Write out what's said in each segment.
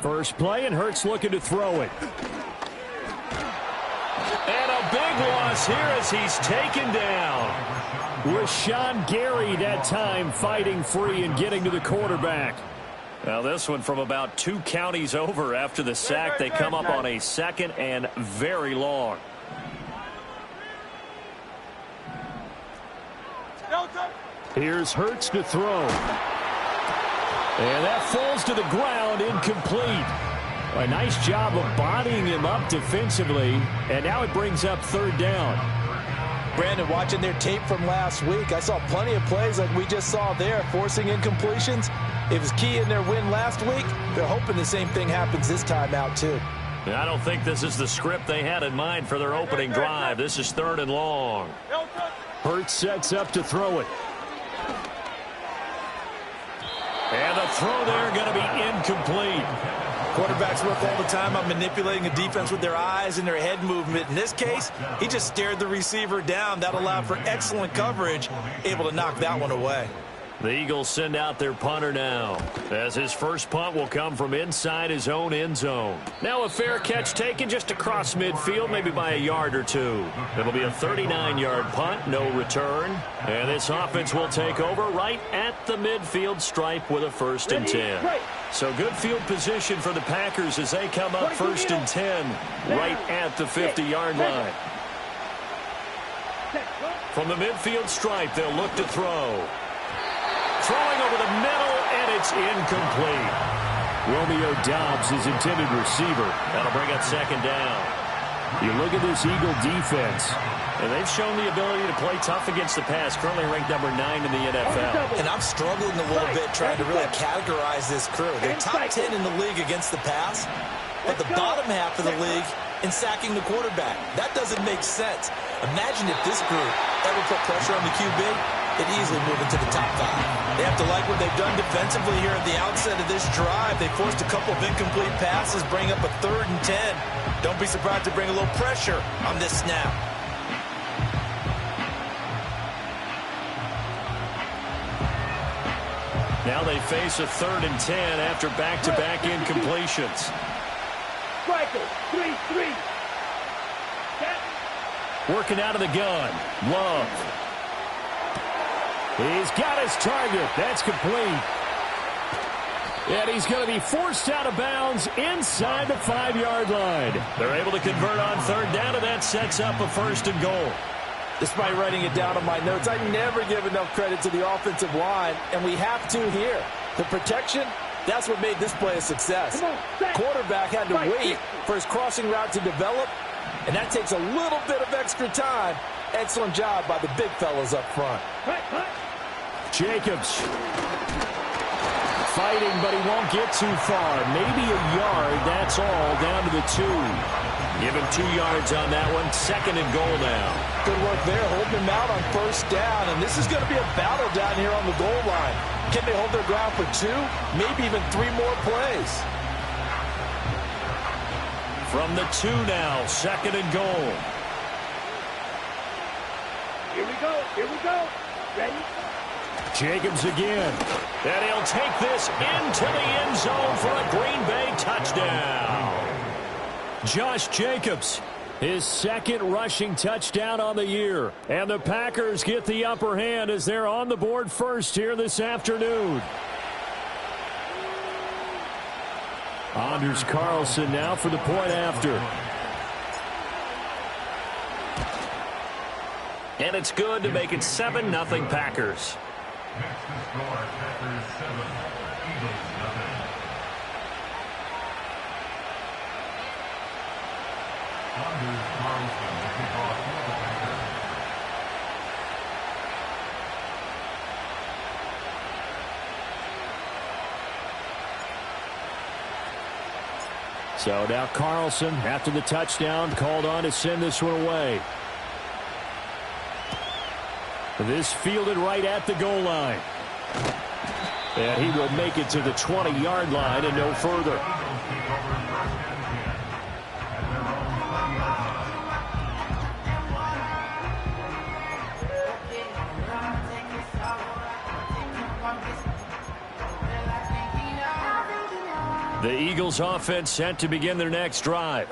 First play, and Hurts looking to throw it. And a big loss here as he's taken down. Rashawn Gary that time fighting free and getting to the quarterback. Now this one from about 2 counties over after the sack. They come up on a 2nd and very long. Here's Hurts to throw. And that falls to the ground, incomplete. A nice job of bodying him up defensively, and now it brings up 3rd down. Brandon, watching their tape from last week, I saw plenty of plays like we just saw there, forcing incompletions. It was key in their win last week. They're hoping the same thing happens this time out, too. I don't think this is the script they had in mind for their opening drive. This is 3rd and long. Hurts sets up to throw it. And the throw there going to be incomplete. Quarterbacks work all the time on manipulating a defense with their eyes and their head movement. In this case, he just stared the receiver down. That allowed for excellent coverage, able to knock that one away. The Eagles send out their punter now, as his first punt will come from inside his own end zone. Now a fair catch taken just across midfield, maybe by a yard or 2. It'll be a 39-yard punt, no return. And this offense will take over right at the midfield stripe with a 1st and 10. So good field position for the Packers as they come up 1st and 10 right at the 50-yard line. From the midfield stripe, they'll look to throw. Throwing over the middle, and it's incomplete. Romeo Doubs is intended receiver. That'll bring up 2nd down. You look at this Eagle defense, and they've shown the ability to play tough against the pass, currently ranked number 9 in the NFL. And I'm struggling a little bit trying to really categorize this crew. They're top 10 in the league against the pass, but the bottom half of the league in sacking the quarterback. That doesn't make sense. Imagine if this group ever put pressure on the QB, it easily move into the top 5. They have to like what they've done defensively here at the outset of this drive. They forced a couple of incomplete passes, bring up a 3rd and 10. Don't be surprised to bring a little pressure on this snap. Now they face a 3rd and 10 after back-to-back incompletions. 3-3. Working out of the gun. Love. He's got his target. That's complete. And he's going to be forced out of bounds inside the 5-yard line. They're able to convert on 3rd down, and that sets up a 1st and goal. Despite writing it down on my notes, I never give enough credit to the offensive line, and we have to here. The protection, that's what made this play a success. Quarterback had to wait for his crossing route to develop, and that takes a little bit of extra time. Excellent job by the big fellas up front. Jacobs fighting, but he won't get too far. Maybe a yard, that's all, down to the 2. Give him 2 yards on that one. 2nd and goal now. Good work there, holding him out on 1st down, and this is going to be a battle down here on the goal line. Can they hold their ground for 2, maybe even 3 more plays? From the 2 now, 2nd and goal. Here we go. Ready? Jacobs again. And he'll take this into the end zone for a Green Bay touchdown. Josh Jacobs, his 2nd rushing touchdown on the year. And the Packers get the upper hand as they're on the board first here this afternoon. Anders Carlson now for the point after. And it's good to make it 7-0 Packers. Next to score, Packers 7, Eagles 0. Anders Carlson to kick off for the Packers. So now Carlson, after the touchdown, called on to send this one away. This fielded right at the goal line. And he will make it to the 20-yard line and no further. The Eagles offense set to begin their next drive.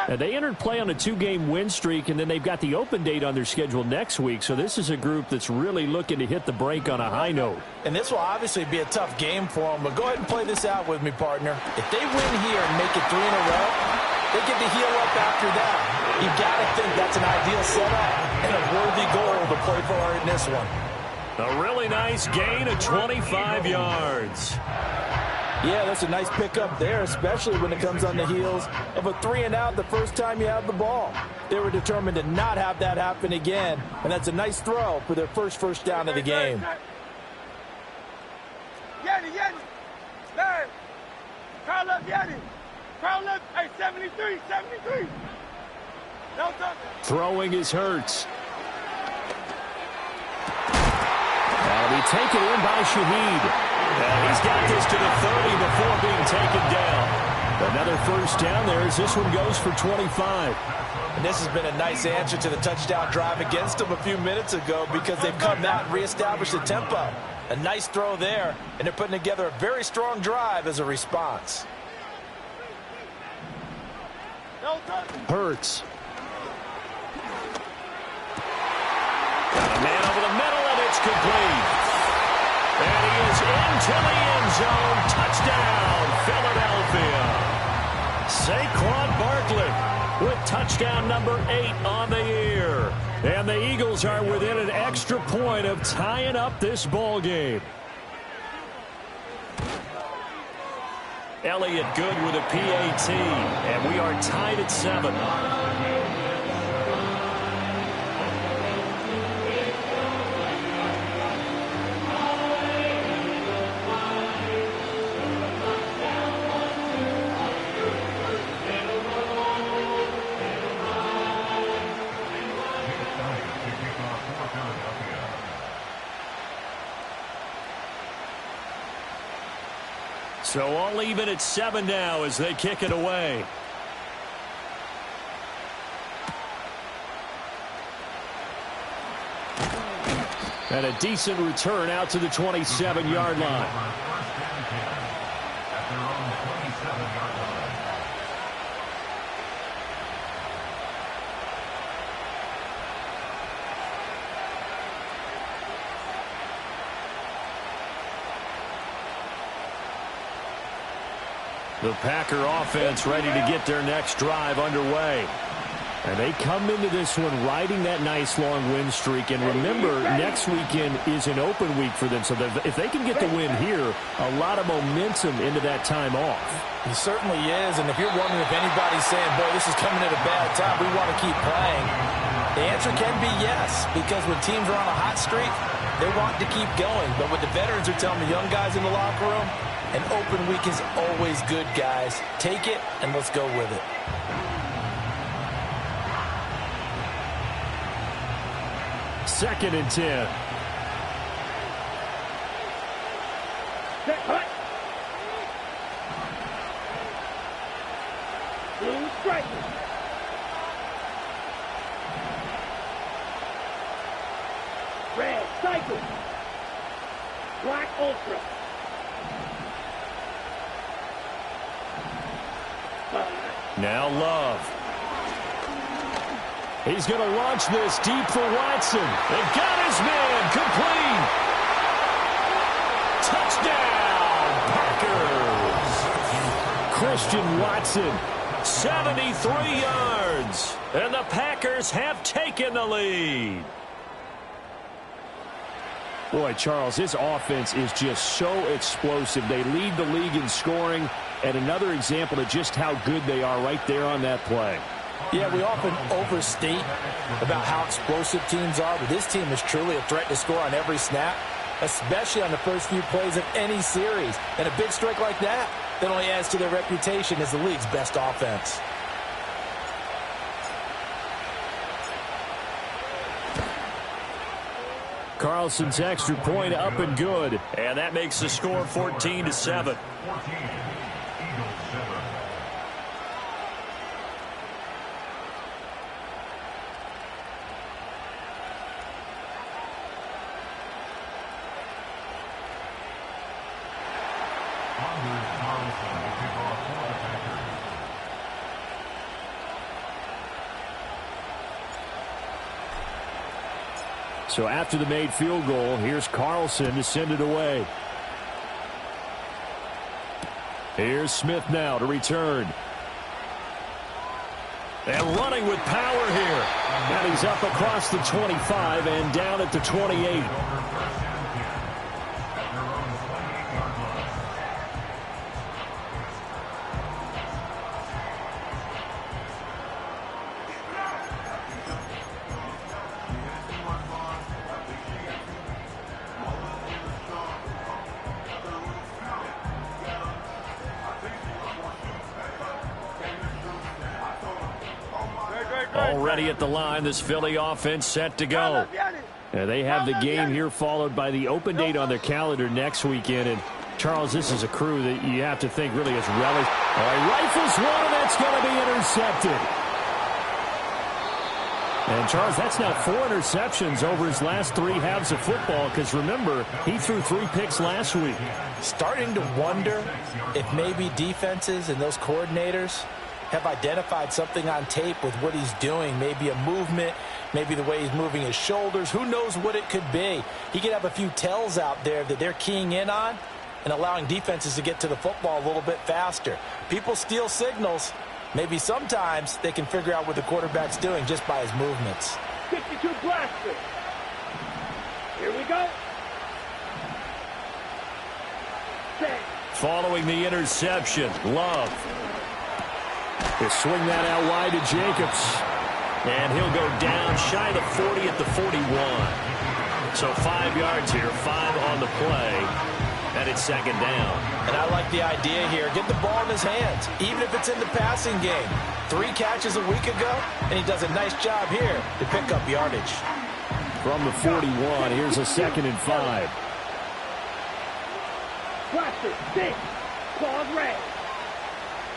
And they entered play on a 2-game win streak, and then they've got the open date on their schedule next week. So this is a group that's really looking to hit the break on a high note. And this will obviously be a tough game for them, but go ahead and play this out with me, partner. If they win here and make it 3 in a row, they get to heal up after that. You've got to think that's an ideal setup and a worthy goal to play for in this one. A really nice gain of 25 yards. Yeah, that's a nice pickup there, especially when it comes on the heels of a 3-and-out the first time you have the ball. They were determined to not have that happen again, and that's a nice throw for their first down of the game. Yanni, man. Call up Yanni. Call up, hey, 73. No, Throwing is Hurts. That'll be taken in by Shaheed. And he's got this to the 30 before being taken down. Another first down there as this one goes for 25. And this has been a nice answer to the touchdown drive against them a few minutes ago because they've come out and reestablished the tempo. A nice throw there, and they're putting together a very strong drive as a response. Hurts. Got a man over the middle, and it's complete. And he is into the end zone. Touchdown, Philadelphia. Saquon Barkley with touchdown number 8 on the year. And the Eagles are within an extra point of tying up this ball game. Elliott good with a PAT. And we are tied at 7. So all even at 7 now as they kick it away. And a decent return out to the 27-yard line. The Packer offense ready to get their next drive underway. And they come into this one riding that nice long win streak. And remember, next weekend is an open week for them. So if they can get the win here, a lot of momentum into that time off. He certainly is. And if you're wondering if anybody's saying, boy, this is coming at a bad time, we want to keep playing, the answer can be yes. Because when teams are on a hot streak, they want to keep going. But what the veterans are telling the young guys in the locker room, an open week is always good, guys. Take it, and let's go with it. Second and 10. Set, hut. Blue striker. Red cycle. Black ultra. Now Love. He's going to launch this deep for Watson. They've got his man complete. Touchdown, Packers. Christian Watson, 73 yards. And the Packers have taken the lead. Boy, Charles, this offense is just so explosive. They lead the league in scoring, and another example of just how good they are right there on that play. Yeah, we often overstate about how explosive teams are, but this team is truly a threat to score on every snap, especially on the first few plays of any series. And a big strike like that only adds to their reputation as the league's best offense. Carl Carlson's extra point up and good. And that makes the score 14-7. 14, Eagles 7. Anders Carlson will kick off for the Packers. So after the made field goal, here's Carlson to send it away. Here's Smith now to return. And running with power here. And he's up across the 25 and down at the 28. Already at the line, this Philly offense set to go. They have the game here followed by the open date on their calendar next weekend. And Charles, this is a crew that you have to think really has relished. All right, rifles one, and that's going to be intercepted. And Charles, that's now 4 interceptions over his last 3 halves of football, because remember, he threw 3 picks last week. Starting to wonder if maybe defenses and those coordinators have identified something on tape with what he's doing. Maybe a movement, maybe the way he's moving his shoulders. Who knows what it could be? He could have a few tells out there that they're keying in on and allowing defenses to get to the football a little bit faster. People steal signals. Maybe sometimes they can figure out what the quarterback's doing just by his movements. 52 blaster. Here we go. Set. Following the interception, Love. He'll swing that out wide to Jacobs. And he'll go down shy of the 40 at the 41. So 5 yards here, 5 on the play. And it's second down. And I like the idea here. Get the ball in his hands, even if it's in the passing game. 3 catches a week ago, and he does a nice job here to pick up yardage. From the 41, here's a 2nd and 5. Blaster, 6. Claws red.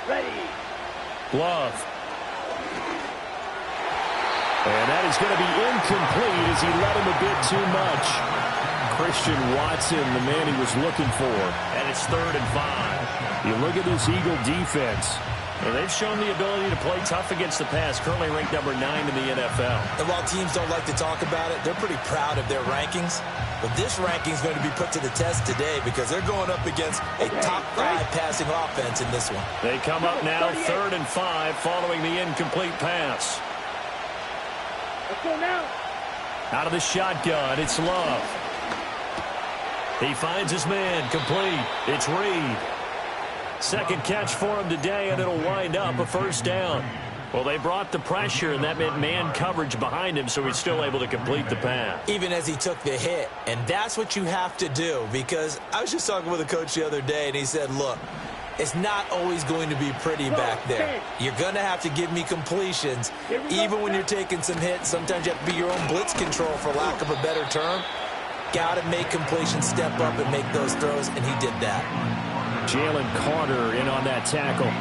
Ready. Love. And that is going to be incomplete as he let him a bit too much. Christian Watson, the man he was looking for. And it's 3rd and 5. You look at this Eagle defense. And they've shown the ability to play tough against the pass, currently ranked number 9 in the NFL. And while teams don't like to talk about it, they're pretty proud of their rankings. But this ranking is going to be put to the test today because they're going up against a top 5 passing offense in this one. They come up now 3rd and 5 following the incomplete pass. Let's go now. Out of the shotgun, it's Love. He finds his man, complete. It's Reed. 2nd catch for him today, and it'll wind up a 1st down. Well, they brought the pressure, and that meant man coverage behind him, so he's still able to complete the pass. Even as he took the hit, and that's what you have to do, because I was just talking with a coach the other day, and he said, look, it's not always going to be pretty back there. You're going to have to give me completions, even when you're taking some hits. Sometimes you have to be your own blitz control, for lack of a better term. Got to make completions, step up, and make those throws, and he did that. Jalen Carter in on that tackle.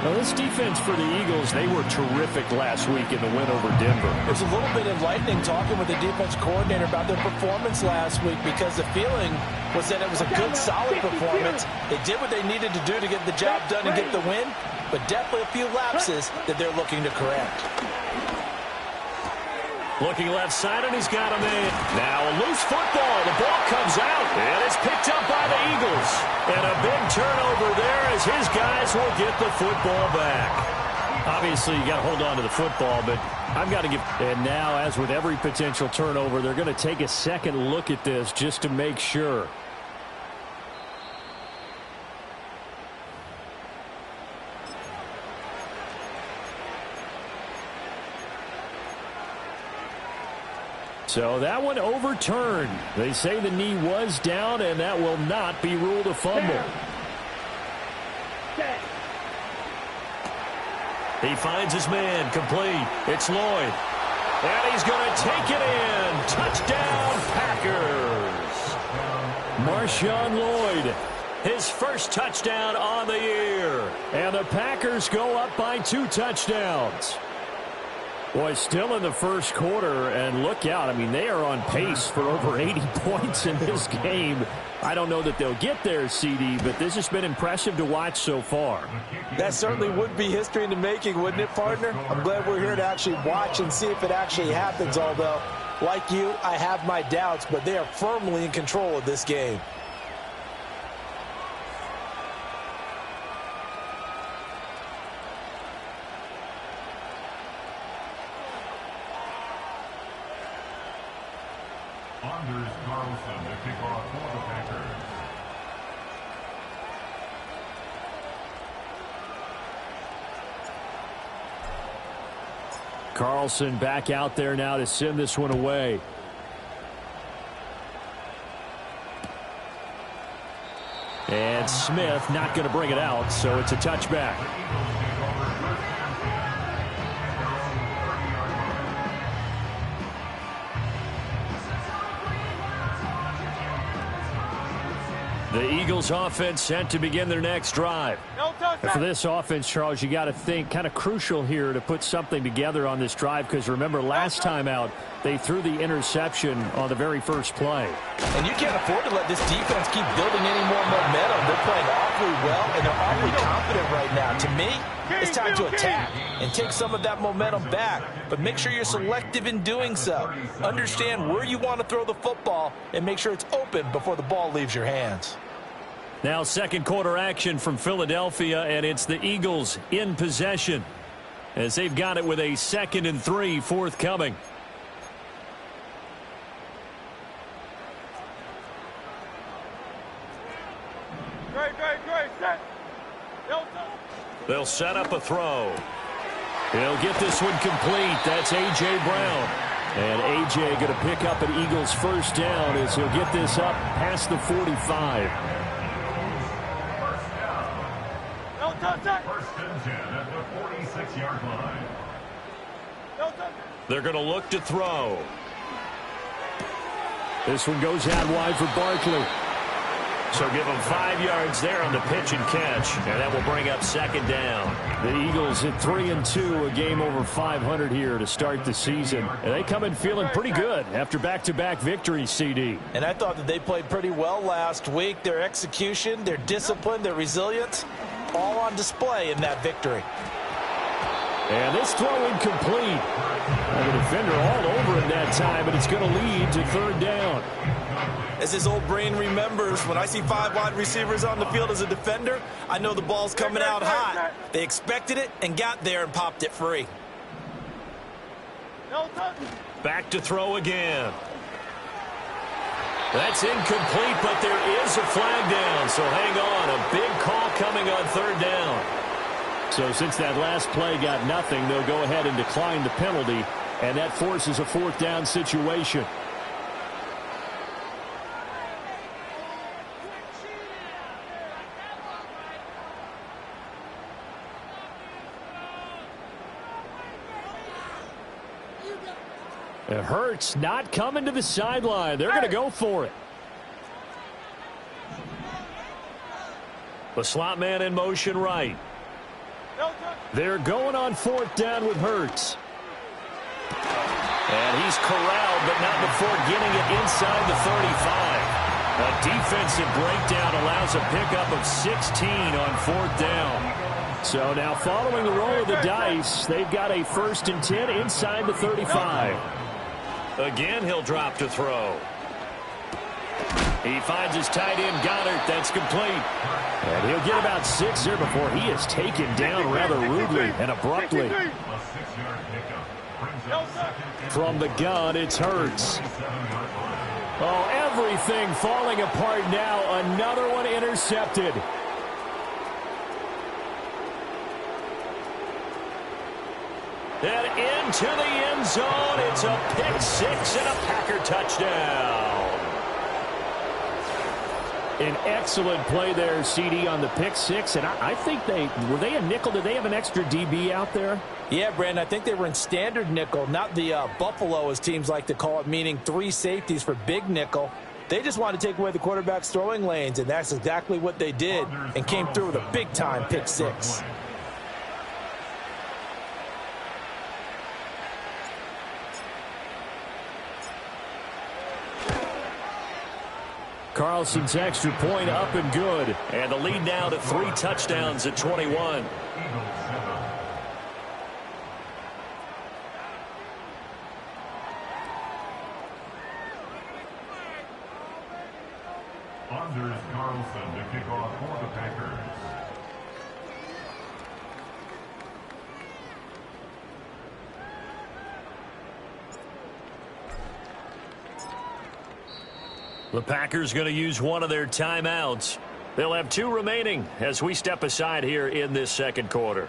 Now, this defense for the Eagles, they were terrific last week in the win over Denver. It was a little bit enlightening talking with the defense coordinator about their performance last week because the feeling was that it was a good, solid performance. They did what they needed to do to get the job done and get the win, but definitely a few lapses that they're looking to correct. Looking left side, and he's got him in. Now a loose football. The ball comes out, and it's picked up by the Eagles. And a big turnover there as his guys will get the football back. Obviously, you got to hold on to the football, but I've got to give. And now, as with every potential turnover, they're going to take a second look at this just to make sure. So that one overturned. They say the knee was down, and that will not be ruled a fumble. He finds his man, complete. It's Lloyd. And he's going to take it in. Touchdown, Packers. Marshawn Lloyd, his first touchdown on the year. And the Packers go up by 2 touchdowns. Boy, still in the first quarter, and look out. I mean, they are on pace for over 80 points in this game. I don't know that they'll get there, CD, but this has been impressive to watch so far. That certainly would be history in the making, wouldn't it, partner? I'm glad we're here to actually watch and see if it actually happens, although, like you, I have my doubts, but they are firmly in control of this game. Anders Carlson to kick off for the Packers. Carlson back out there now to send this one away. And Smith not going to bring it out, so it's a touchback. The Eagles offense set to begin their next drive. And for this offense, Charles, you got to think kind of crucial here to put something together on this drive, because remember last time out they threw the interception on the very first play. And you can't afford to let this defense keep building any more momentum. They're playing awfully well, and they're awfully confident right now. To me, it's time to attack and take some of that momentum back, but make sure you're selective in doing so. Understand where you want to throw the football and make sure it's open before the ball leaves your hands. Now second quarter action from Philadelphia, and it's the Eagles in possession as they've got it with a 2nd and 3 forthcoming. They'll set up a throw. He'll get this one complete. That's A.J. Brown. And A.J. going to pick up an Eagles first down as he'll get this up past the 45. First and 10 at the 46-yard line. They're going to look to throw. This one goes out wide for Barkley. So give them 5 yards there on the pitch and catch, and that will bring up 2nd down. The Eagles at 3-2, a game over 500 here to start the season. And they come in feeling pretty good after back-to-back victories, CD. And I thought that they played pretty well last week. Their execution, their discipline, their resilience, all on display in that victory. And this throw incomplete. And the defender all over it that time, but it's going to lead to 3rd down. As his old brain remembers, when I see 5 wide receivers on the field as a defender, I know the ball's coming out hot. They expected it and got there and popped it free. Back to throw again. That's incomplete, but there is a flag down, so hang on. A big call coming on 3rd down. So since that last play got nothing, they'll go ahead and decline the penalty, and that forces a 4th down situation. It hurts not coming to the sideline. They're going to go for it. The slot man in motion right. They're going on 4th down with Hurts. And he's corralled, but not before getting it inside the 35. A defensive breakdown allows a pickup of 16 on 4th down. So now following the roll of the dice, they've got a 1st and 10 inside the 35. Again, he'll drop to throw. He finds his tight end, Goddard. That's complete. And he'll get about 6 here before he is taken down rather rudely and abruptly. From the gun, it's Hurts. Oh, everything falling apart now. Another one intercepted. And into the end zone. It's a pick 6 and a Packer touchdown. An excellent play there, CD, on the pick six. And I think were they a nickel? Did they have an extra DB out there? Yeah, Brandon, I think they were in standard nickel, not the Buffalo, as teams like to call it, meaning 3 safeties for big nickel. They just wanted to take away the quarterback's throwing lanes, and that's exactly what they did, and came through with a big-time pick six. Carlson's extra point up and good. And the lead now to 3 touchdowns at 21. Anders Carlson to kick off for the Packers. The Packers going to use one of their timeouts. They'll have 2 remaining as we step aside here in this second quarter.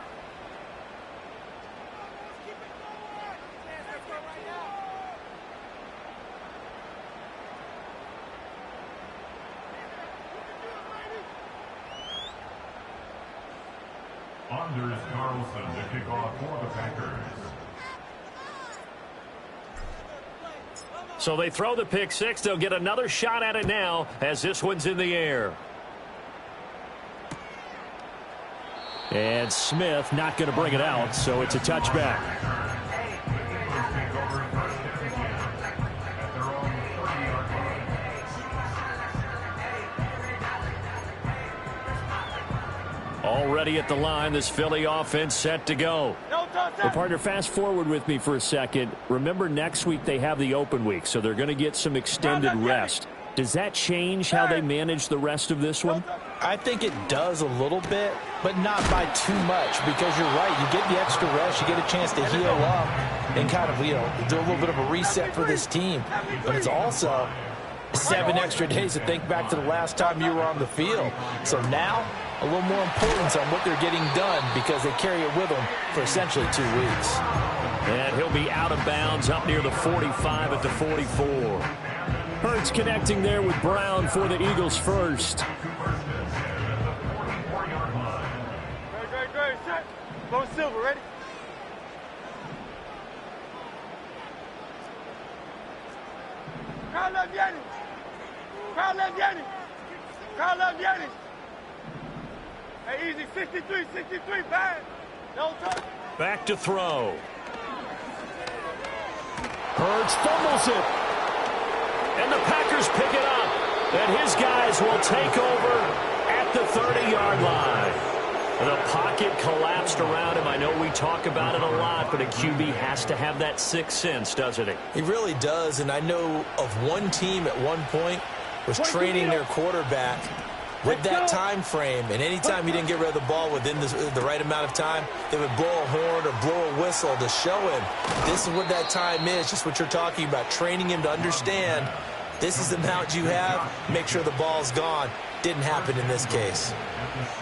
Anders Carlson to kick off for the Packers. So they throw the pick six. They'll get another shot at it now as this one's in the air. And Smith not going to bring it out, so it's a touchback. Already at the line, this Philly offense set to go. Well, partner, fast forward with me for a second. Remember, next week they have the open week, so they're going to get some extended rest. Does that change how they manage the rest of this one? I think it does a little bit, but not by too much, because you're right. You get the extra rest, you get a chance to heal up and kind of, do a little bit of a reset for this team. But it's also 7 extra days to think back to the last time you were on the field. So now, a little more importance on what they're getting done, because they carry it with them for essentially 2 weeks. And he'll be out of bounds up near the 45 at the 44. Hurts connecting there with Brown for the Eagles first. Great, set. Go Silver, ready? Crowd left Yanni. Crowd left Yanni. Crowd left Yanni. Hey, easy, 63, bang. No touch. Back to throw. Hurts fumbles it. And the Packers pick it up. And his guys will take over at the 30-yard line. The pocket collapsed around him. I know we talk about it a lot, but a QB has to have that sixth sense, doesn't he? He really does, and I know of one team at one point was training their quarterback with that time frame, and anytime he didn't get rid of the ball within the right amount of time, they would blow a horn or blow a whistle to show him this is what that time is, just what you're talking about, training him to understand this is the amount you have, make sure the ball's gone. Didn't happen in this case.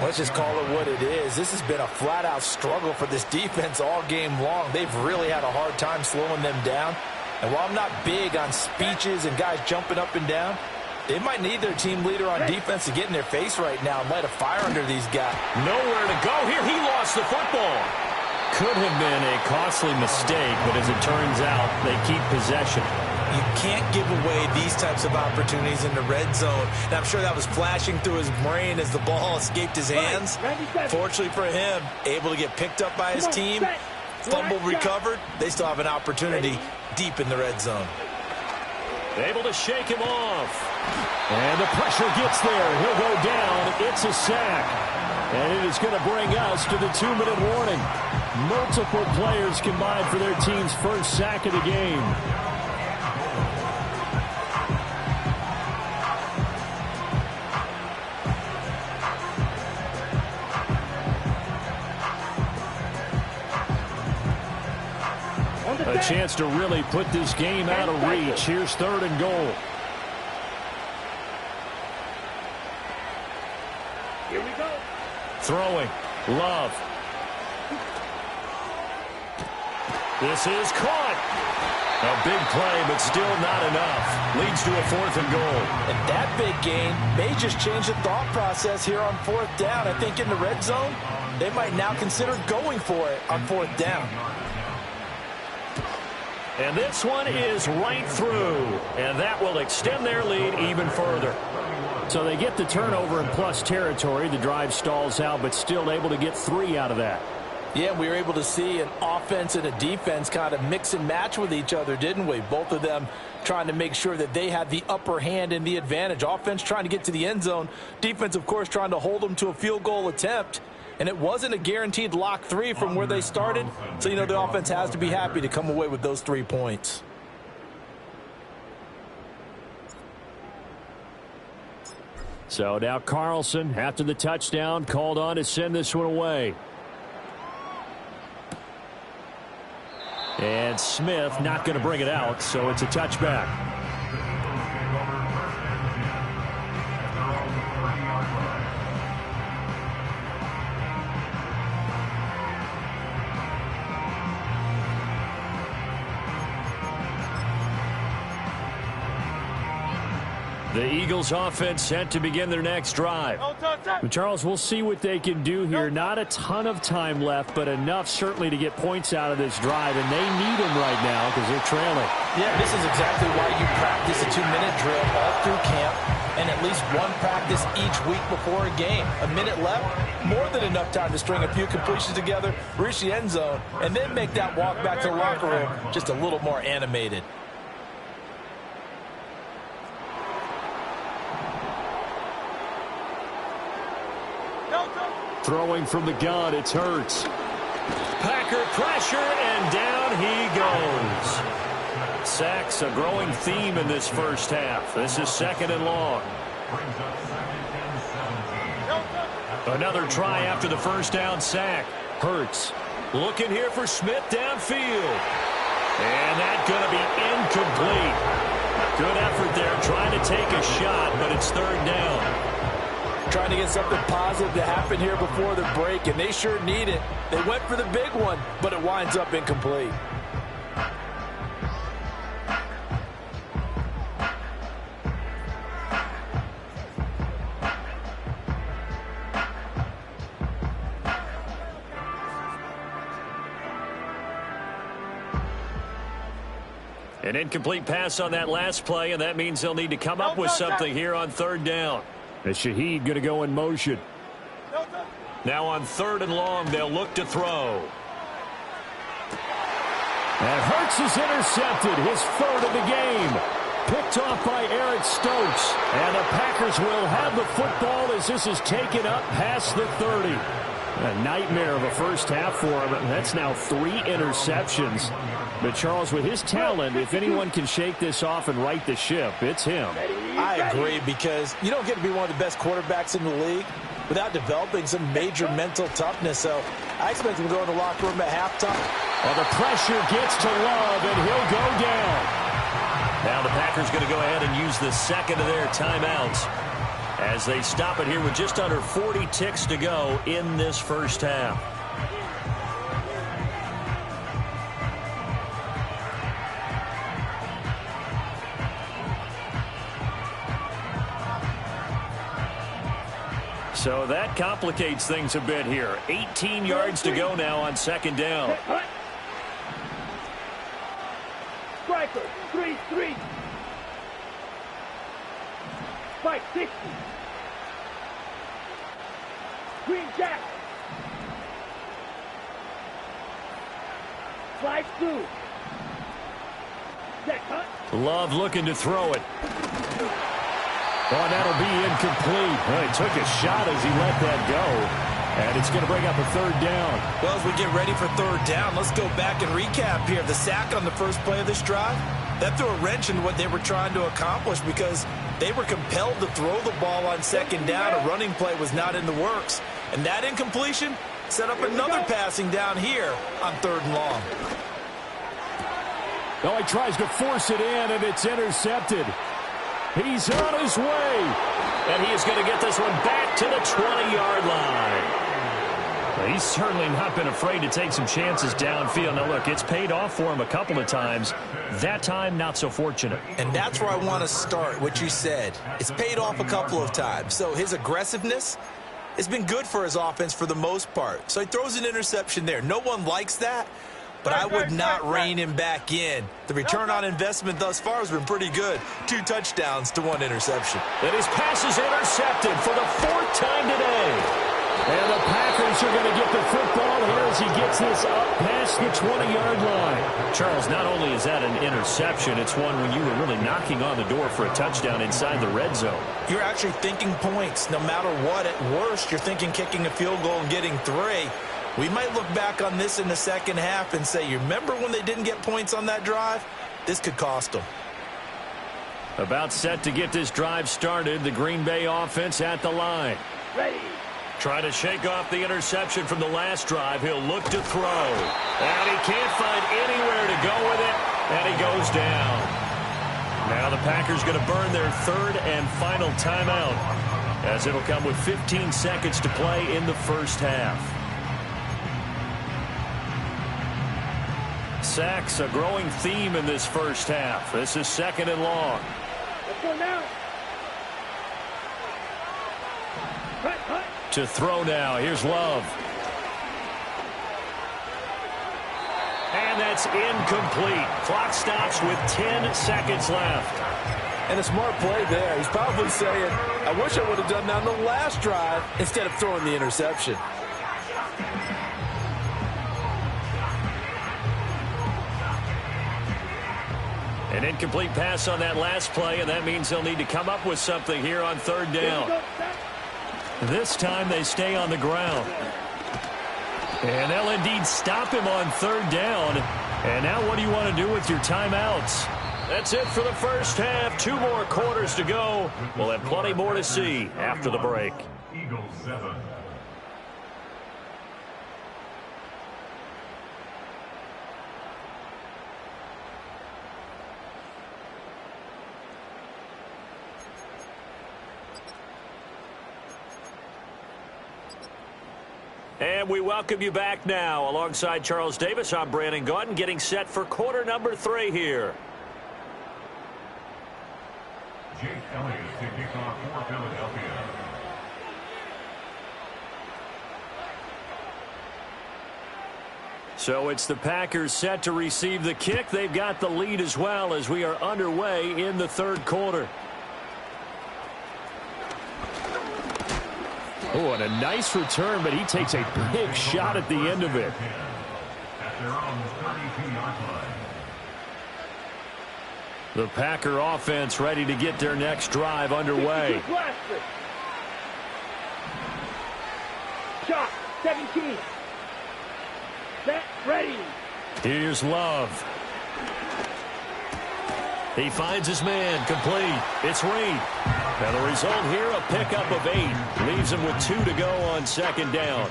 Let's just call it what it is. This has been a flat-out struggle for this defense all game long. They've really had a hard time slowing them down. And while I'm not big on speeches and guys jumping up and down, they might need their team leader on defense to get in their face right now and light a fire under these guys. Nowhere to go here. He lost the football. Could have been a costly mistake, but as it turns out, they keep possession. You can't give away these types of opportunities in the red zone. And I'm sure that was flashing through his brain as the ball escaped his hands. Fortunately for him, able to get picked up by his team, fumble recovered. They still have an opportunity deep in the red zone. Able to shake him off. And the pressure gets there. He'll go down. It's a sack. And it is going to bring us to the 2-minute warning. Multiple players combined for their team's first sack of the game. A chance to really put this game out of reach. Here's 3rd and goal. Here we go. Throwing. Love. This is caught. A big play, but still not enough. Leads to a 4th and goal. And that big gain may just change the thought process here on 4th down. I think in the red zone, they might now consider going for it on 4th down. And this one is right through. And that will extend their lead even further. So they get the turnover in plus territory. The drive stalls out, but still able to get 3 out of that. Yeah, we were able to see an offense and a defense kind of mix and match with each other, didn't we? Both of them trying to make sure that they had the upper hand and the advantage. Offense trying to get to the end zone. Defense, of course, trying to hold them to a field goal attempt. And it wasn't a guaranteed lock 3 from where they started. So, the offense has to be happy to come away with those 3 points. So now Carlson, after the touchdown, called on to send this one away. And Smith not going to bring it out, so it's a touchback. The Eagles offense set to begin their next drive. And Charles, we'll see what they can do here. Not a ton of time left, but enough certainly to get points out of this drive, and they need them right now because they're trailing. Yeah, this is exactly why you practice a 2-minute drill all through camp and at least one practice each week before a game. A minute left, more than enough time to string a few completions together, reach the end zone, and then make that walk back to the locker room just a little more animated. Throwing from the gun, it's Hurts. Packer pressure, and down he goes. Sacks, a growing theme in this first half. This is 2nd and long. Another try after the first down sack. Hurts looking here for Smith downfield. And that's going to be incomplete. Good effort there trying to take a shot, but it's 3rd down. Trying to get something positive to happen here before the break, and they sure need it. They went for the big one, but it winds up incomplete. An incomplete pass on that last play, and that means they'll need to come up with something here on 3rd down. And Shaheed going to go in motion. Now on 3rd and long, they'll look to throw. And Hurts is intercepted, his 3rd of the game. Picked off by Eric Stokes. And the Packers will have the football as this is taken up past the 30. A nightmare of a first half for him. That's now 3 interceptions. But Charles, with his talent, if anyone can shake this off and right the ship, it's him. I agree, because you don't get to be one of the best quarterbacks in the league without developing some major mental toughness. So I expect him to go in the locker room at halftime. Well, the pressure gets to Love, and he'll go down. Now the Packers going to go ahead and use the 2nd of their timeouts as they stop it here with just under 40 ticks to go in this first half. So that complicates things a bit here. 18 yards to go now on 2nd down. Striker, 3-3. Spike, 60. Green Jack. Slide 2. Jack, huh? Love looking to throw it. Oh, that'll be incomplete. Well, he took a shot as he let that go. And it's going to bring up a 3rd down. Well, as we get ready for 3rd down, let's go back and recap here. The sack on the first play of this drive, that threw a wrench in what they were trying to accomplish because they were compelled to throw the ball on 2nd down. A running play was not in the works. And that incompletion set up another passing down here on 3rd and long. Oh, he tries to force it in, and it's intercepted. He's on his way. And he is going to get this one back to the 20-yard line. Well, he's certainly not been afraid to take some chances downfield. Now, look, it's paid off for him a couple of times. That time, not so fortunate. And that's where I want to start, what you said. It's paid off a couple of times. So his aggressiveness has been good for his offense for the most part. So he throws an interception there. No one likes that, but I would not rein him back in. The return on investment thus far has been pretty good. 2 touchdowns to 1 interception. And his pass is intercepted for the 4th time today. And the Packers are going to get the football here as he gets this up past the 20-yard line. Charles, not only is that an interception, it's one when you were really knocking on the door for a touchdown inside the red zone. You're actually thinking points. No matter what, at worst, you're thinking kicking a field goal and getting 3. We might look back on this in the second half and say, you remember when they didn't get points on that drive? This could cost them. About set to get this drive started, the Green Bay offense at the line. Ready. Trying to shake off the interception from the last drive. He'll look to throw. And he can't find anywhere to go with it, and he goes down. Now the Packers going to burn their 3rd and final timeout, as it'll come with 15 seconds to play in the first half. Sacks, a growing theme in this first half. This is 2nd and long. Let's go now. Cut. To throw now. Here's Love. And that's incomplete. Clock stops with 10 seconds left. And a smart play there. He's probably saying, I wish I would have done that on the last drive instead of throwing the interception. An incomplete pass on that last play, and that means they'll need to come up with something here on 3rd down. This time they stay on the ground. And they'll indeed stop him on 3rd down. And now what do you want to do with your timeouts? That's it for the first half. 2 more quarters to go. We'll have plenty more to see after the break. Eagles 7. And we welcome you back now. Alongside Charles Davis, I'm Brandon Gaudin, getting set for quarter number 3 here. Jake Elliott to kick off for Philadelphia. So it's the Packers set to receive the kick. They've got the lead as well as we are underway in the 3rd quarter. Oh, and a nice return, but he takes a big shot at the end of it. At their own 32-yard line. The Packer offense ready to get their next drive underway. Shot, 17. Set, ready. Here's Love. He finds his man, complete. It's Reed. Now the result here, a pickup of 8. Leaves him with 2 to go on 2nd down.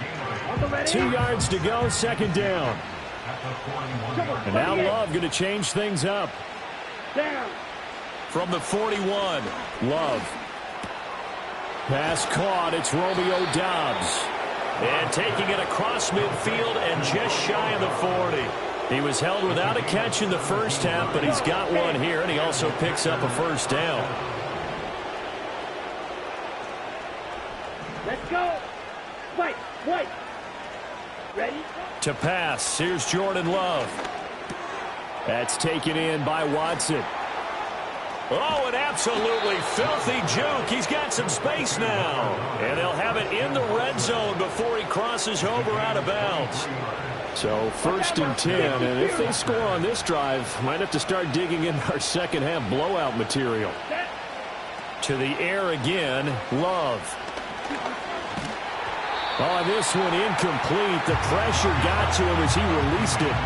2 yards to go, 2nd down. And now Love going to change things up. Down. From the 41, Love. Pass caught, it's Romeo Doubs. And taking it across midfield and just shy of the 40. He was held without a catch in the first half, but he's got one here, and he also picks up a 1st down. Let's go. Fight. Ready? To pass, here's Jordan Love. That's taken in by Watson. Oh, an absolutely filthy juke. He's got some space now. And they'll have it in the red zone before he crosses over out of bounds. So 1st and 10, and if they score on this drive, might have to start digging in our second half blowout material. To the air again, Love. Oh, this one incomplete. The pressure got to him as he released it.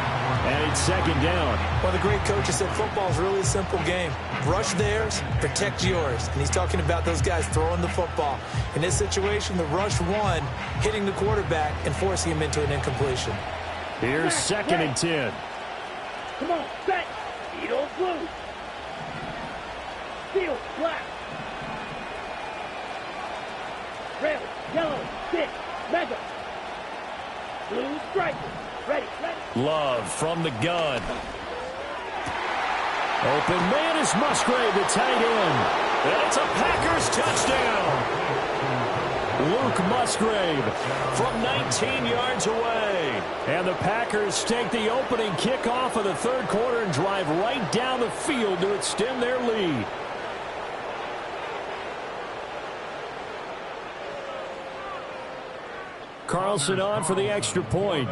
And it's 2nd down. Well, the great coach said football is really a simple game. Rush theirs, protect yours. And he's talking about those guys throwing the football. In this situation, the rush one, hitting the quarterback and forcing him into an incompletion. Here's 2nd and 10. Come on, set. Eagle blue. Steel, black. Red, yellow, stick, mega. Blue striker. Ready. Love from the gun. Open man is Musgrave, the tight end. And it's a Packers touchdown. Luke Musgrave from 19 yards away. And the Packers take the opening kickoff of the third quarter and drive right down the field to extend their lead. Carlson on for the extra point.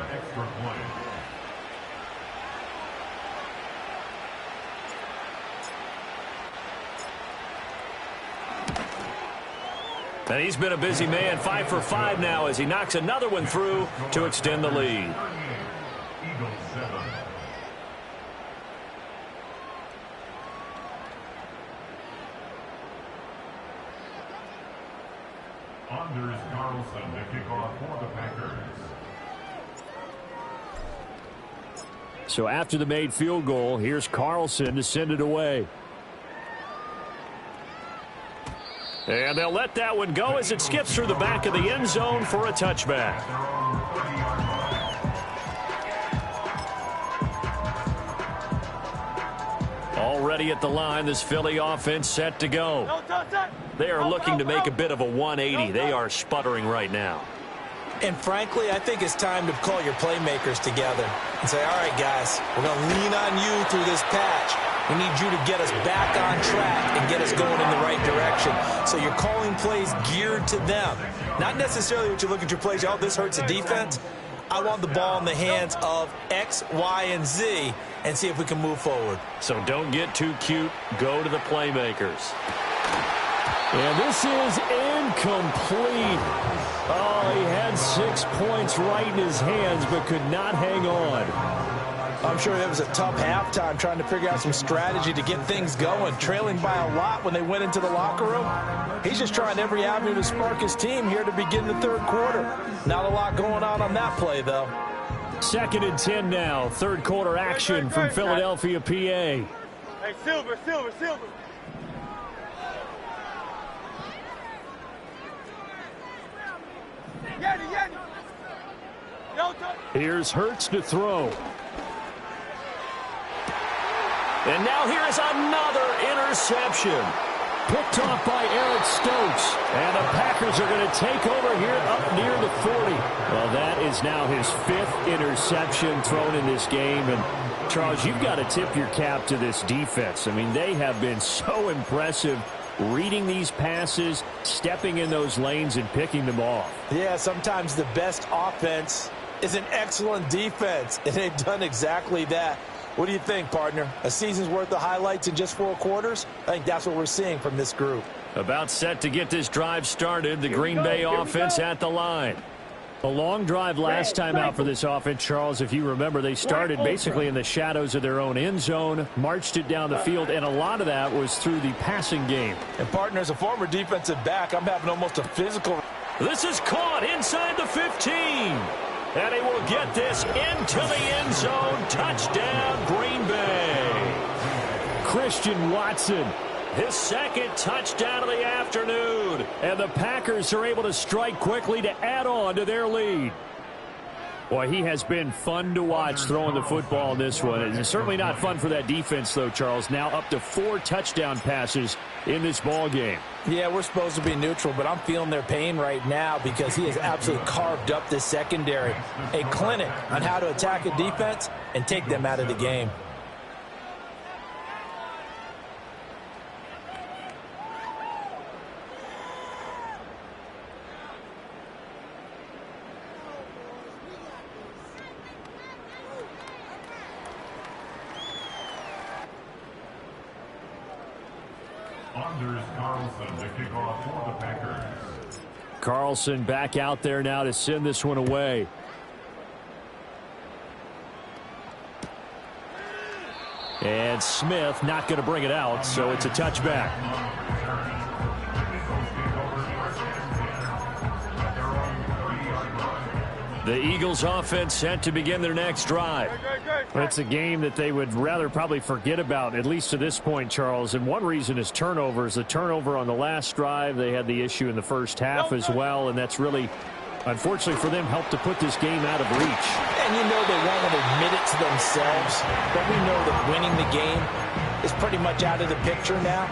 And he's been a busy man, 5 for 5 now as he knocks another one through to extend the lead. Anders Carlson to kick off for the Packers. So after the made field goal, here's Carlson to send it away. And they'll let that one go as it skips through the back of the end zone for a touchback. Already at the line, this Philly offense set to go. They are looking to make a bit of a 180. They are sputtering right now. And frankly, I think it's time to call your playmakers together and say, all right, guys, we're going to lean on you through this patch. We need you to get us back on track and get us going in the right direction. So you're calling plays geared to them. Not necessarily what you look at your plays, oh, this hurts the defense. I want the ball in the hands of X, Y, and Z and see if we can move forward. So don't get too cute. Go to the playmakers. And this is incomplete. Oh, he had 6 points right in his hands but could not hang on. I'm sure it was a tough halftime trying to figure out some strategy to get things going. Trailing by a lot when they went into the locker room. He's just trying every avenue to spark his team here to begin the third quarter. Not a lot going on that play, though. 2nd and 10 now. Third quarter action from Philadelphia, PA. Hey, Silver. Yeti. Here's Hurts to throw. And now here's another interception. Picked off by Eric Stokes. And the Packers are going to take over here up near the 40. Well, that is now his 5th interception thrown in this game. And, Charles, you've got to tip your cap to this defense. I mean, they have been so impressive reading these passes, stepping in those lanes, and picking them off. Yeah, sometimes the best offense is an excellent defense, and they've done exactly that. What do you think, partner? A season's worth of highlights in just 4 quarters? I think that's what we're seeing from this group. About set to get this drive started. The Green Bay offense at the line. A long drive last time out for this offense, Charles. If you remember, they started basically in the shadows of their own end zone, marched it down the field, and a lot of that was through the passing game. And, partner, as a former defensive back, I'm having almost a physical. This is caught inside the 15. And he will get this into the end zone. Touchdown, Green Bay. Christian Watson, his 2nd touchdown of the afternoon. And the Packers are able to strike quickly to add on to their lead. Boy, he has been fun to watch throwing the football in this one. It's certainly not fun for that defense, though, Charles. Now up to 4 touchdown passes in this ball game. Yeah, we're supposed to be neutral, but I'm feeling their pain right now because he has absolutely carved up this secondary. A clinic on how to attack a defense and take them out of the game. Anders Carlson to kick off for the Packers. Carlson back out there now to send this one away. And Smith not going to bring it out, so it's a touchback. The Eagles offense set to begin their next drive. It's a game that they would rather probably forget about, at least to this point, Charles. And one reason is turnovers. The turnover on the last drive, they had the issue in the first half as well, and that's really unfortunately for them, helped to put this game out of reach. And you know they won't admit it to themselves, but we know that winning the game is pretty much out of the picture now.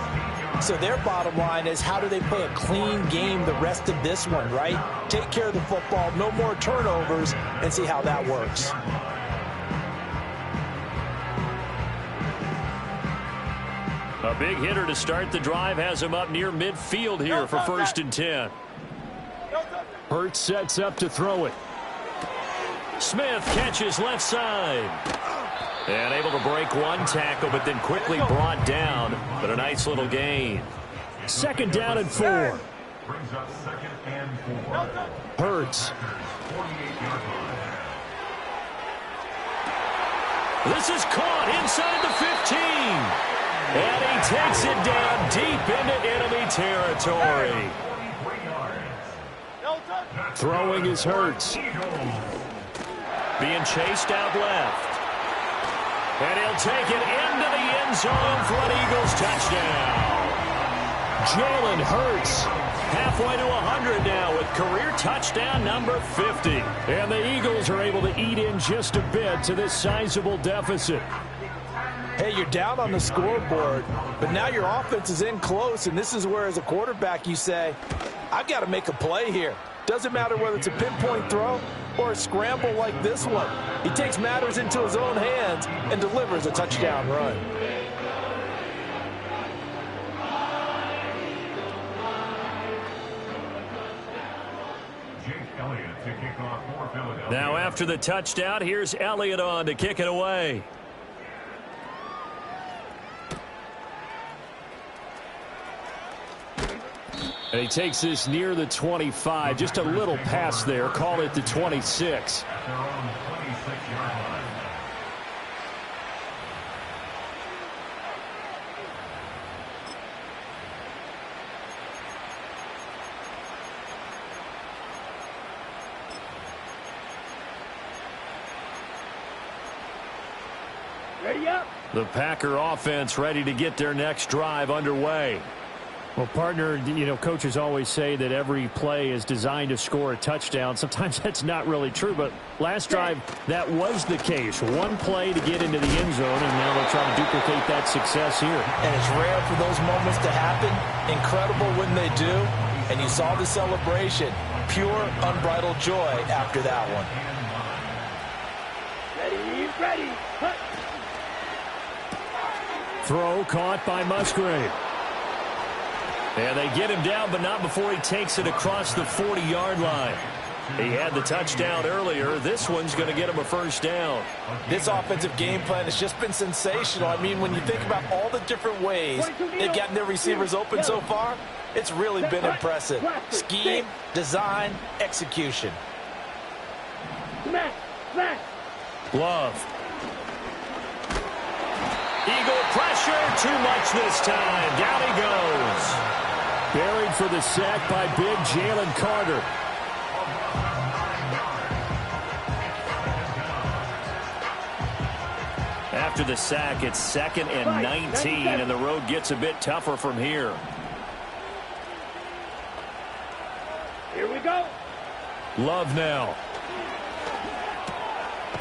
So their bottom line is, how do they play a clean game the rest of this one, right? Take care of the football, no more turnovers, and see how that works. A big hitter to start the drive has him up near midfield here for 1st and 10. Hurts sets up to throw it. Smith catches left side. And able to break one tackle, but then quickly brought down. But a nice little gain. 2nd down and 4. Brings up 2nd and 4. Hurts. 48-yard line. This is caught inside the 15. And he takes it down deep into enemy territory. Throwing is Hurts. Being chased out left. And he'll take it into the end zone for an Eagles touchdown. Jalen Hurts halfway to 100 now with career touchdown number 50. And the Eagles are able to eat in just a bit to this sizable deficit. Hey, you're down on the scoreboard, but now your offense is in close, and this is where, as a quarterback, you say, I've got to make a play here. Doesn't matter whether it's a pinpoint throw or a scramble like this one. He takes matters into his own hands and delivers a touchdown run. To kick off for Philadelphia. Now after the touchdown, here's Elliott on to kick it away. And he takes this near the 25. Just a little pass there. Call it the 26. At their own 26-yard line. Ready up. The Packer offense ready to get their next drive underway. Well, partner, you know, coaches always say that every play is designed to score a touchdown. Sometimes that's not really true, but last drive, that was the case. One play to get into the end zone, and now they'll try to duplicate that success here. And it's rare for those moments to happen. Incredible when they do. And you saw the celebration. Pure, unbridled joy after that one. Ready, ready. Cut. Throw caught by Musgrave. And they get him down, but not before he takes it across the 40-yard line. He had the touchdown earlier. This one's going to get him a 1st down. This offensive game plan has just been sensational. I mean, when you think about all the different ways they've gotten their receivers open so far, it's really been impressive. Scheme, design, execution. Smash, smash. Love. Eagle pressure, too much this time. Down he goes. Buried for the sack by big Jalen Carter. After the sack, it's 2nd and 19, and the road gets a bit tougher from here. Here we go. Love now.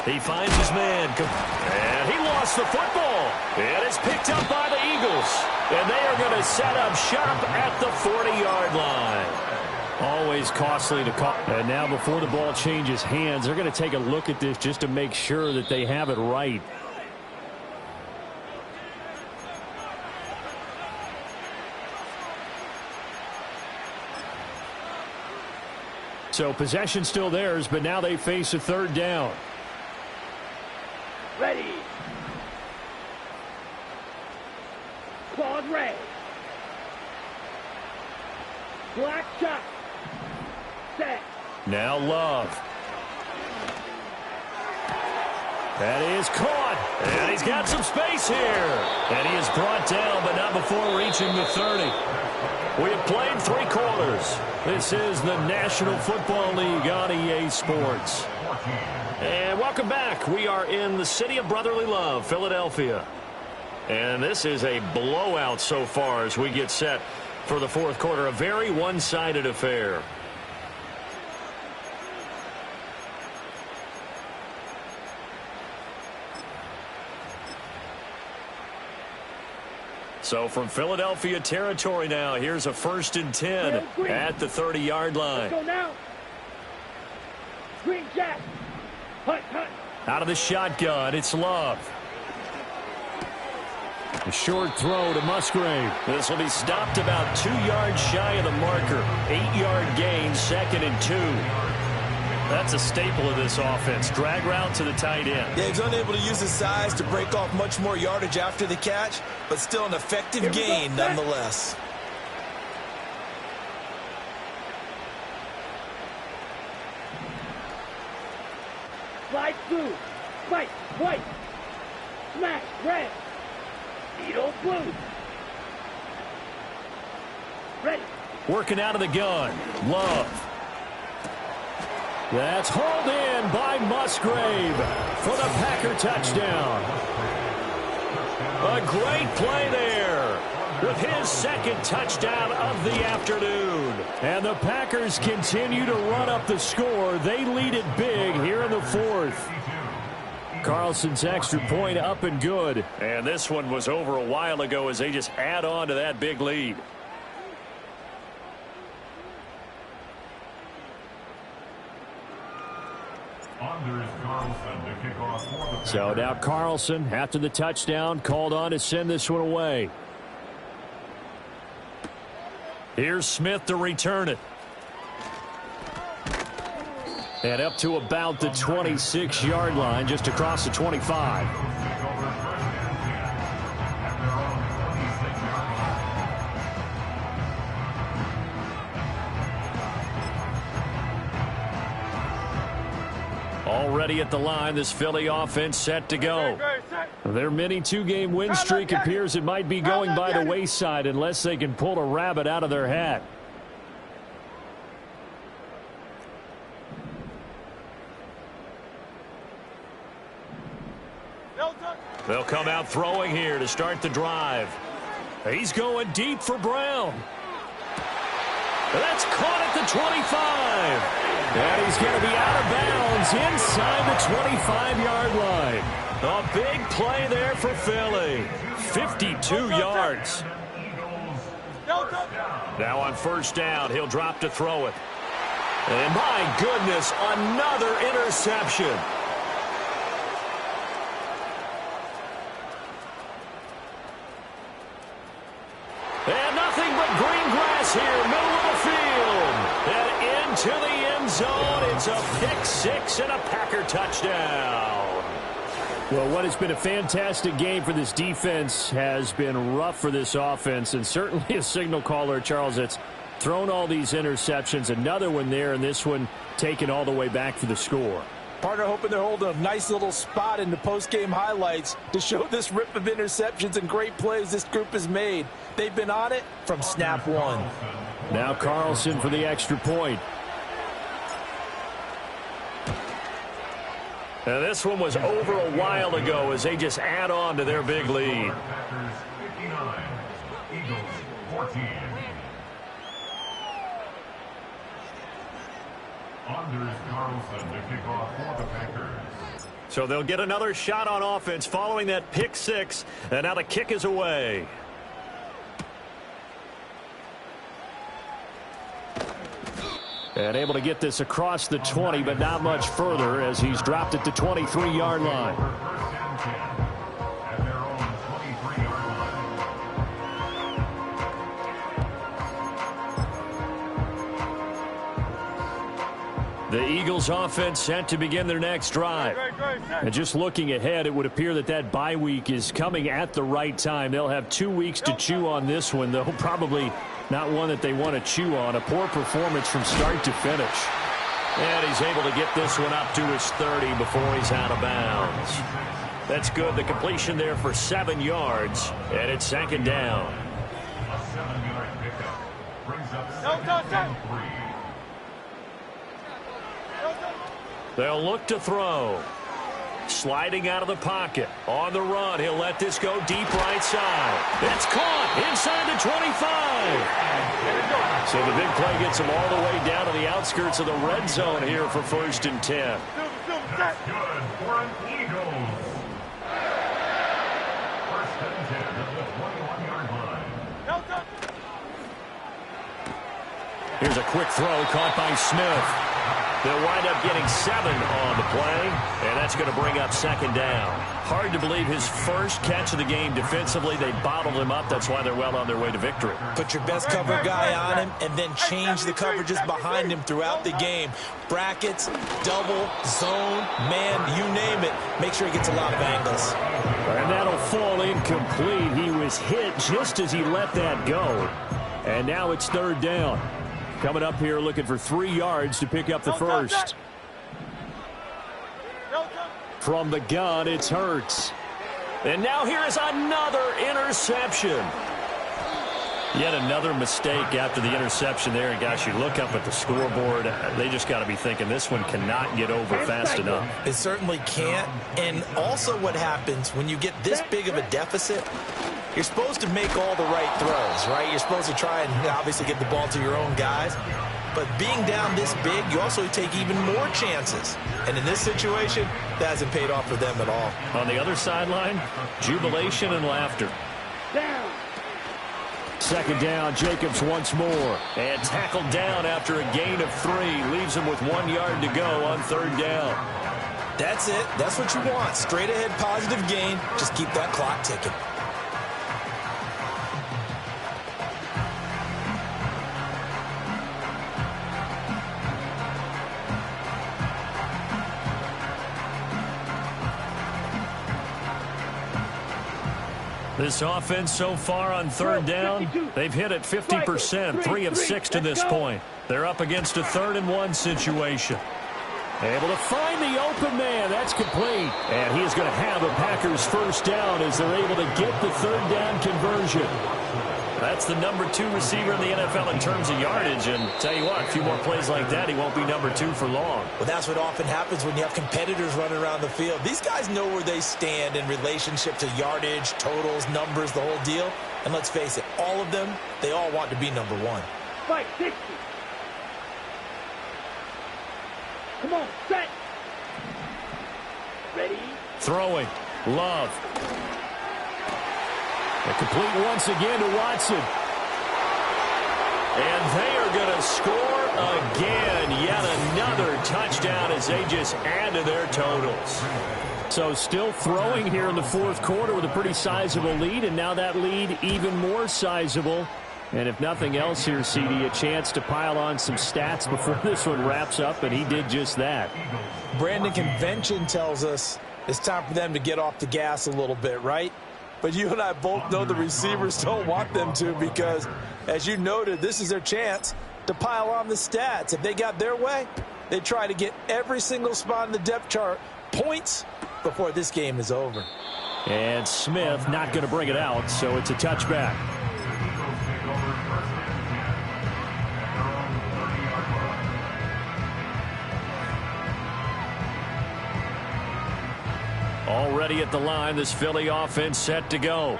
He finds his man. And he lost the football. And it's picked up by the Eagles. And they are going to set up shop at the 40-yard line. Always costly to call. And now before the ball changes hands, they're going to take a look at this just to make sure that they have it right. So possession still theirs, but now they face a 3rd down. Ready. Claude Ray. Black shot. Set. Now Love. That is caught. And he's got some space here. And he is brought down, but not before reaching the 30. We have played 3 quarters. This is the National Football League on EA Sports. And welcome back. We are in the city of brotherly love, Philadelphia. And this is a blowout so far as we get set for the 4th quarter. A very one-sided affair. So from Philadelphia territory now, here's a 1st and 10 at the 30-yard line. Let's go now. Green jack. Hunt. Out of the shotgun, it's Love. A short throw to Musgrave. This will be stopped about 2 yards shy of the marker. 8-yard gain, 2nd and 2. That's a staple of this offense. Drag route to the tight end. Yeah, he's unable to use his size to break off much more yardage after the catch, but still an effective gain nonetheless. Slide through. Spike. White. Smash. Red. Needle blue. Ready. Working out of the gun. Love. That's hauled in by Musgrave for the Packer touchdown. A great play there with his 2nd touchdown of the afternoon. And the Packers continue to run up the score. They lead it big here in the 4th. Carlson's extra point up and good. And this one was over a while ago as they just add on to that big lead. So now Carlson, after the touchdown, called on to send this one away. Here's Smith to return it. And up to about the 26-yard line, just across the 25. Already at the line, this Philly offense set to go. Their mini 2-game win streak appears it might be going by the wayside unless they can pull a rabbit out of their hat. They'll come out throwing here to start the drive. He's going deep for Brown. That's caught at the 25. And he's going to be out of bounds inside the 25-yard line. A big play there for Philly. 52 yards. Now on 1st down, he'll drop to throw it. And my goodness, another interception. And nothing but green grass here, middle of the field. And into the end zone. It's a pick-6 and a Packer touchdown. Well, what has been a fantastic game for this defense has been rough for this offense, and certainly a signal caller, Charles, that's thrown all these interceptions. Another one there, and this one taken all the way back for the score. Partner hoping they're holding a nice little spot in the post-game highlights to show this rip of interceptions and great plays this group has made. They've been on it from snap one. Now Carlson for the extra point. And this one was over a while ago as they just add on to their big lead. Packers 59, Eagles 14. Anders Carlson to kick off for the Packers. So they'll get another shot on offense following that pick-6, and now the kick is away. And able to get this across the 20, but not much further as he's dropped it to 23-yard line. The Eagles offense set to begin their next drive. And just looking ahead, it would appear that that bye week is coming at the right time. They'll have 2 weeks to chew on this one, though probably not one that they want to chew on. A poor performance from start to finish. And he's able to get this one up to his 30 before he's out of bounds. That's good. The completion there for 7 yards. And it's 2nd down. A 7-yard pickup brings up 2nd and 3. They'll look to throw. Sliding out of the pocket. On the run, he'll let this go deep right side. It's caught inside the 25. So the big play gets him all the way down to the outskirts of the red zone here for 1st and 10. That's good for an Eagles. 1st Here's a quick throw caught by Smith. They'll wind up getting 7 on the play, and that's going to bring up second down. Hard to believe his first catch of the game defensively. They bottled him up. That's why they're well on their way to victory. Put your best cover guy on him and then change the coverages behind him throughout the game. Brackets, double, zone, man, you name it. Make sure he gets a lot of angles. And that'll fall incomplete. He was hit just as he let that go. And now it's third down. Coming up here looking for 3 yards to pick up the first. From the gun, it's Hurts. And now here is another interception. Yet another mistake after the interception there. And, gosh, you look up at the scoreboard, they just got to be thinking this one cannot get over fast enough. It certainly can't. And also what happens when you get this big of a deficit, you're supposed to make all the right throws, right? You're supposed to try and obviously get the ball to your own guys. But being down this big, you also take even more chances. And in this situation, that hasn't paid off for them at all. On the other sideline, jubilation and laughter. Down. Second down, Jacobs once more. And tackled down after a gain of 3. Leaves him with 1 yard to go on third down. That's it. That's what you want. Straight ahead positive gain. Just keep that clock ticking. This offense so far on third down, they've hit it 50%, 3 of 6 to this point. They're up against a 3rd and 1 situation. Able to find the open man. That's complete. And he is going to have a Packers first down as they're able to get the third down conversion. That's the number 2 receiver in the NFL in terms of yardage. And tell you what, a few more plays like that, he won't be number 2 for long. Well, that's what often happens when you have competitors running around the field. These guys know where they stand in relationship to yardage, totals, numbers, the whole deal. And let's face it, all of them, they all want to be number 1. Fight, 60. Come on, set. Ready. Throwing. Love. A complete once again to Watson. And they are going to score again. Yet another touchdown as they just add to their totals. So still throwing here in the fourth quarter with a pretty sizable lead. And now that lead even more sizable. And if nothing else here, CD, a chance to pile on some stats before this one wraps up. And he did just that. Brandon, convention tells us it's time for them to get off the gas a little bit, right? But you and I both know the receivers don't want them to because, as you noted, this is their chance to pile on the stats. If they got their way, they try to get every single spot in the depth chart points before this game is over. And Smith not going to bring it out, so it's a touchback. Already at the line, this Philly offense set to go.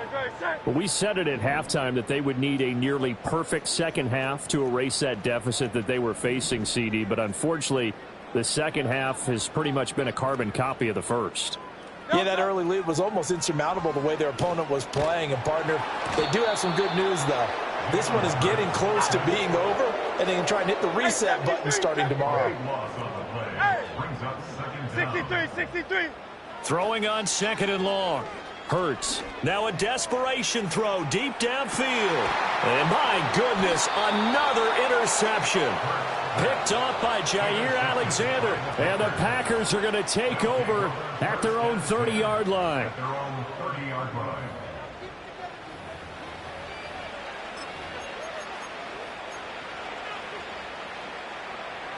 But we said it at halftime that they would need a nearly perfect second half to erase that deficit that they were facing, CD. But unfortunately, the second half has pretty much been a carbon copy of the first. Yeah, that early lead was almost insurmountable the way their opponent was playing. And, partner, they do have some good news, though. This one is getting close to being over, and they can try and hit the reset button starting tomorrow. 63. Throwing on second and long. Hurts. Now a desperation throw deep downfield. And my goodness, another interception. Picked off by Jair Alexander. And the Packers are going to take over at their own 30-yard line.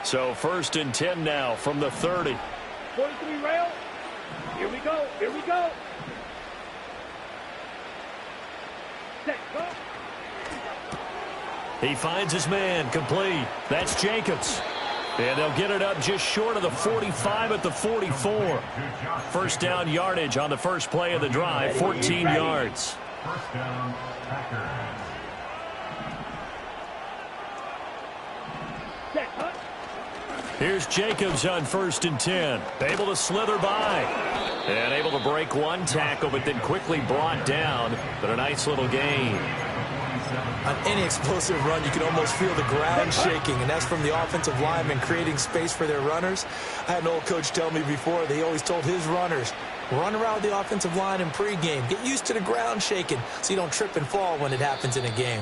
So 1st and 10 now from the 30. 43 rail. Here we go. Set, go. He finds his man, complete. That's Jacobs. And they'll get it up just short of the 45 at the 44. First down yardage on the first play of the drive, 14 yards. First down, Packers. Set, huh? Here's Jacobs on 1st and 10. Able to slither by. And able to break one tackle, but then quickly brought down. But a nice little gain. On any explosive run, you can almost feel the ground shaking, and that's from the offensive linemen creating space for their runners. I had an old coach tell me before, they always told his runners, run around the offensive line in pregame. Get used to the ground shaking so you don't trip and fall when it happens in a game.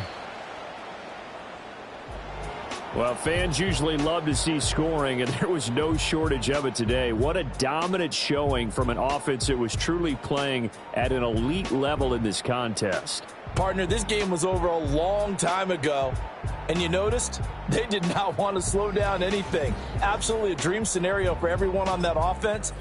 Well, fans usually love to see scoring, and there was no shortage of it today. What a dominant showing from an offense that was truly playing at an elite level in this contest. Partner, this game was over a long time ago, and you noticed they did not want to slow down anything. Absolutely a dream scenario for everyone on that offense.